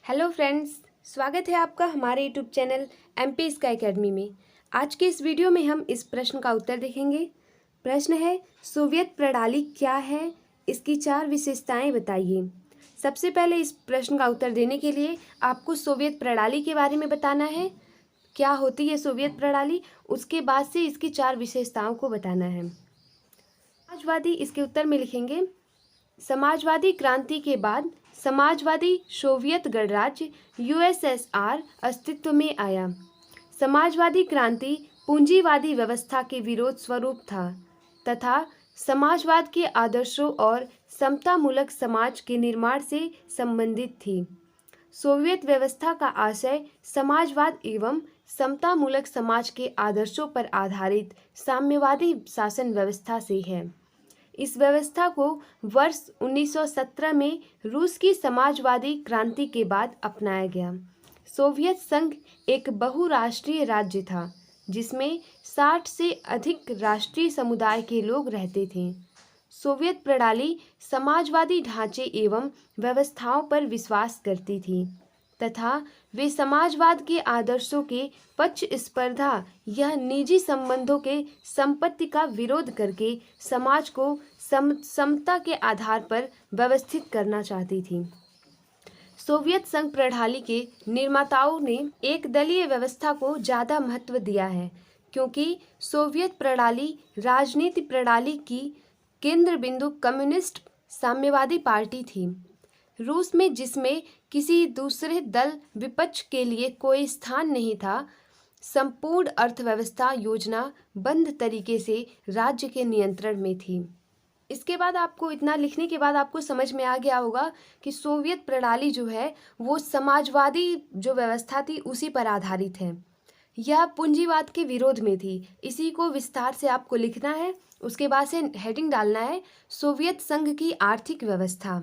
Hello friends, स्वागत है आपका हमारे YouTube channel MP sky academy में। आज के इस वीडियो में हम इस प्रश्न का उत्तर देखेंगे। प्रश्न है, सोवियत प्रणाली क्या है, इसकी 4 विशेषताएं बताइए। सबसे पहले इस प्रश्न का उत्तर देने के लिए आपको सोवियत प्रणाली के बारे में बताना है, क्या होती है सोवियत प्रणाली। उसके बाद से इसकी 4 विशेषताओं को बताना है। समाजवादी, इसके उत्तर में लिखेंगे, समाजवादी क्रांति के बाद समाजवादी सोवियत गणराज्य यूएसएसआर अस्तित्व में आया। समाजवादी क्रांति पूंजीवादी व्यवस्था के विरोध स्वरूप था तथा समाजवाद के आदर्शों और समतामूलक समाज के निर्माण से संबंधित थी। सोवियत व्यवस्था का आशय समाजवाद एवं समतामूलक समाज के आदर्शों पर आधारित साम्यवादी शासन व्यवस्था से है। इस व्यवस्था को वर्ष 1917 में रूस की समाजवादी क्रांति के बाद अपनाया गया। सोवियत संघ एक बहुराष्ट्रीय राज्य था जिसमें 60 से अधिक राष्ट्रीय समुदाय के लोग रहते थे। सोवियत प्रणाली समाजवादी ढांचे एवं व्यवस्थाओं पर विश्वास करती थी तथा वे समाजवाद के आदर्शों के पक्ष स्पर्धा यह निजी संबंधों के संपत्ति का विरोध करके समाज को समता के आधार पर व्यवस्थित करना चाहती थी। सोवियत संघ प्रणाली के निर्माताओं ने एक दलीय व्यवस्था को ज़्यादा महत्व दिया है क्योंकि सोवियत प्रणाली राजनीति प्रणाली की केंद्र बिंदु कम्युनिस्ट साम्यवादी पार्टी थी। रूस में जिसमें किसी दूसरे दल विपक्ष के लिए कोई स्थान नहीं था, संपूर्ण अर्थव्यवस्था योजनाबद्ध तरीके से राज्य के नियंत्रण में थी। इसके बाद आपको इतना लिखने के बाद आपको समझ में आ गया होगा कि सोवियत प्रणाली जो है वो समाजवादी जो व्यवस्था थी उसी पर आधारित है। यह पूंजीवाद के विरोध में थी। इसी को विस्तार से आपको लिखना है। उसके बाद से हेडिंग डालना है सोवियत संघ की आर्थिक व्यवस्था।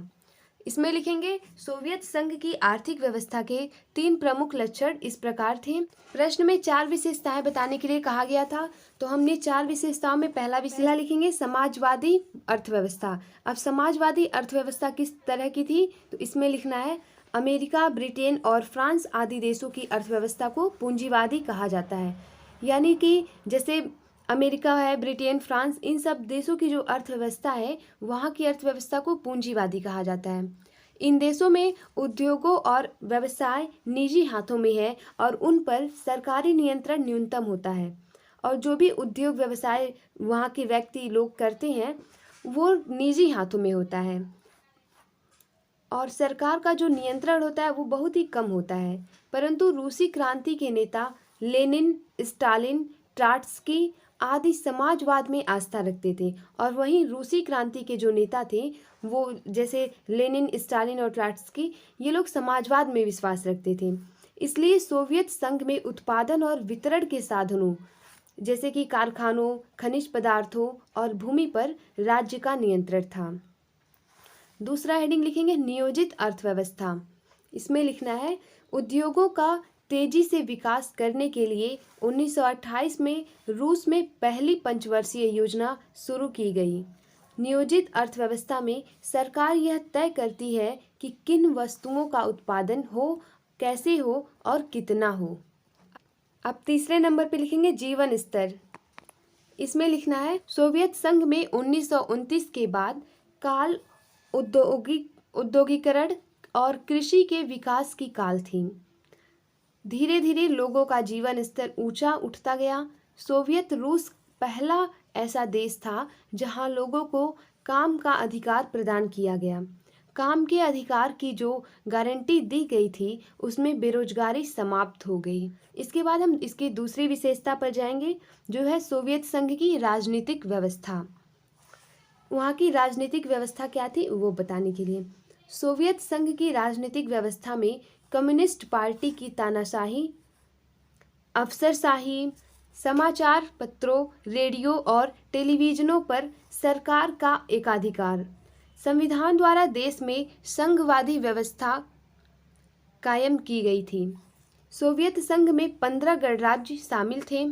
इसमें लिखेंगे सोवियत संघ की आर्थिक व्यवस्था के 3 प्रमुख लक्षण इस प्रकार थे। प्रश्न में 4 विशेषताएं बताने के लिए कहा गया था, तो हमने 4 विशेषताओं में पहला विशेषता लिखेंगे समाजवादी अर्थव्यवस्था। अब समाजवादी अर्थव्यवस्था किस तरह की थी, तो इसमें लिखना है अमेरिका, ब्रिटेन और फ्रांस आदि देशों की अर्थव्यवस्था को पूंजीवादी कहा जाता है। यानी कि जैसे अमेरिका है, ब्रिटेन, फ्रांस, इन सब देशों की जो अर्थव्यवस्था है वहाँ की अर्थव्यवस्था को पूंजीवादी कहा जाता है। इन देशों में उद्योगों और व्यवसाय निजी हाथों में है और उन पर सरकारी नियंत्रण न्यूनतम होता है और जो भी उद्योग व्यवसाय वहाँ के व्यक्ति लोग करते हैं वो निजी हाथों में होता है और सरकार का जो नियंत्रण होता है वो बहुत ही कम होता है। परंतु रूसी क्रांति के नेता लेनिन, स्टालिन, ट्राट्स्की आदि समाजवाद में आस्था रखते थे और वहीं रूसी क्रांति के जो नेता थे वो जैसे लेनिन, स्टालिन और ट्राट्स्की ये लोग समाजवाद में विश्वास रखते थे। इसलिए सोवियत संघ में उत्पादन और वितरण के साधनों जैसे कि कारखानों, खनिज पदार्थों और भूमि पर राज्य का नियंत्रण था। दूसरा हेडिंग लिखेंगे नियोजित अर्थव्यवस्था। इसमें लिखना है उद्योगों का तेजी से विकास करने के लिए 1928 में रूस में पहली पंचवर्षीय योजना शुरू की गई। नियोजित अर्थव्यवस्था में सरकार यह तय करती है कि किन वस्तुओं का उत्पादन हो, कैसे हो और कितना हो। अब तीसरे नंबर पे लिखेंगे जीवन स्तर। इसमें लिखना है सोवियत संघ में 1929 के बाद काल औद्योगिकरण और कृषि के विकास की काल थी। धीरे धीरे लोगों का जीवन स्तर ऊंचा उठता गया। सोवियत रूस पहला ऐसा देश था जहां लोगों को काम का अधिकार प्रदान किया गया। काम के अधिकार की जो गारंटी दी गई थी उसमें बेरोजगारी समाप्त हो गई। इसके बाद हम इसकी दूसरी विशेषता पर जाएंगे जो है सोवियत संघ की राजनीतिक व्यवस्था। वहाँ की राजनीतिक व्यवस्था क्या थी वो बताने के लिए सोवियत संघ की राजनीतिक व्यवस्था में कम्युनिस्ट पार्टी की तानाशाही, अफसरशाही, समाचार पत्रों, रेडियो और टेलीविजनों पर सरकार का एकाधिकार, संविधान द्वारा देश में संघवादी व्यवस्था कायम की गई थी। सोवियत संघ में 15 गणराज्य शामिल थे।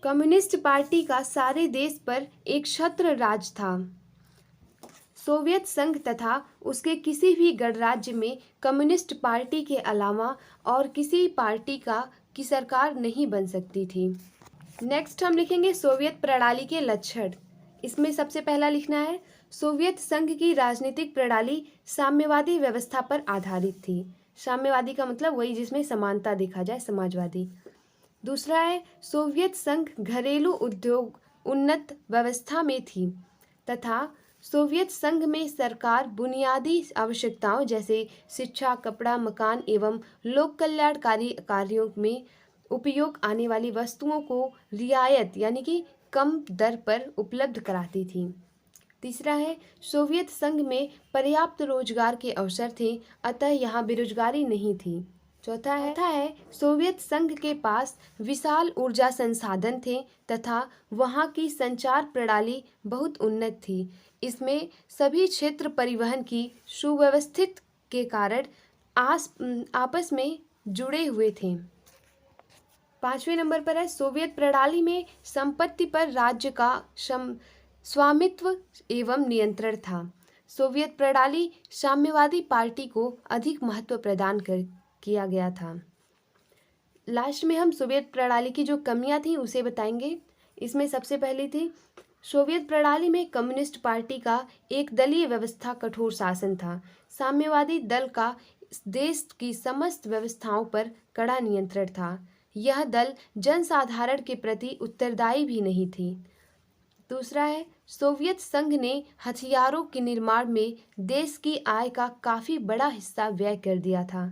कम्युनिस्ट पार्टी का सारे देश पर एक छत्र राज था। सोवियत संघ तथा उसके किसी भी गणराज्य में कम्युनिस्ट पार्टी के अलावा और किसी पार्टी की सरकार नहीं बन सकती थी। नेक्स्ट हम लिखेंगे सोवियत प्रणाली के लक्षण। इसमें सबसे पहला लिखना है सोवियत संघ की राजनीतिक प्रणाली साम्यवादी व्यवस्था पर आधारित थी। साम्यवादी का मतलब वही जिसमें समानता देखा जाए, समाजवादी। दूसरा है सोवियत संघ घरेलू उद्योग उन्नत व्यवस्था में थी तथा सोवियत संघ में सरकार बुनियादी आवश्यकताओं जैसे शिक्षा, कपड़ा, मकान एवं लोक कल्याणकारी कार्यों में उपयोग आने वाली वस्तुओं को रियायत यानी कि कम दर पर उपलब्ध कराती थी। तीसरा है सोवियत संघ में पर्याप्त रोजगार के अवसर थे, अतः यहाँ बेरोजगारी नहीं थी। चौथा है सोवियत संघ के पास विशाल ऊर्जा संसाधन थे तथा वहाँ की संचार प्रणाली बहुत उन्नत थी। इसमें सभी क्षेत्र परिवहन की सुव्यवस्थित के कारण आपस में जुड़े हुए थे। 5वें नंबर पर है सोवियत प्रणाली में संपत्ति पर राज्य का स्वामित्व एवं नियंत्रण था। सोवियत प्रणाली साम्यवादी पार्टी को अधिक महत्व प्रदान किया गया था। लास्ट में हम सोवियत प्रणाली की जो कमियां थी उसे बताएंगे। इसमें सबसे पहली थी सोवियत प्रणाली में कम्युनिस्ट पार्टी का एक दलीय व्यवस्था कठोर शासन था। साम्यवादी दल का देश की समस्त व्यवस्थाओं पर कड़ा नियंत्रण था। यह दल जनसाधारण के प्रति उत्तरदायी भी नहीं थी। दूसरा है सोवियत संघ ने हथियारों के निर्माण में देश की आय का काफी बड़ा हिस्सा व्यय कर दिया था।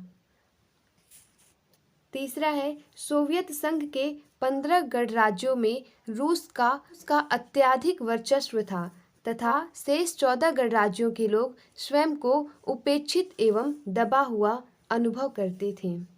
तीसरा है सोवियत संघ के 15 गणराज्यों में रूस का अत्यधिक वर्चस्व था तथा शेष 14 गणराज्यों के लोग स्वयं को उपेक्षित एवं दबा हुआ अनुभव करते थे।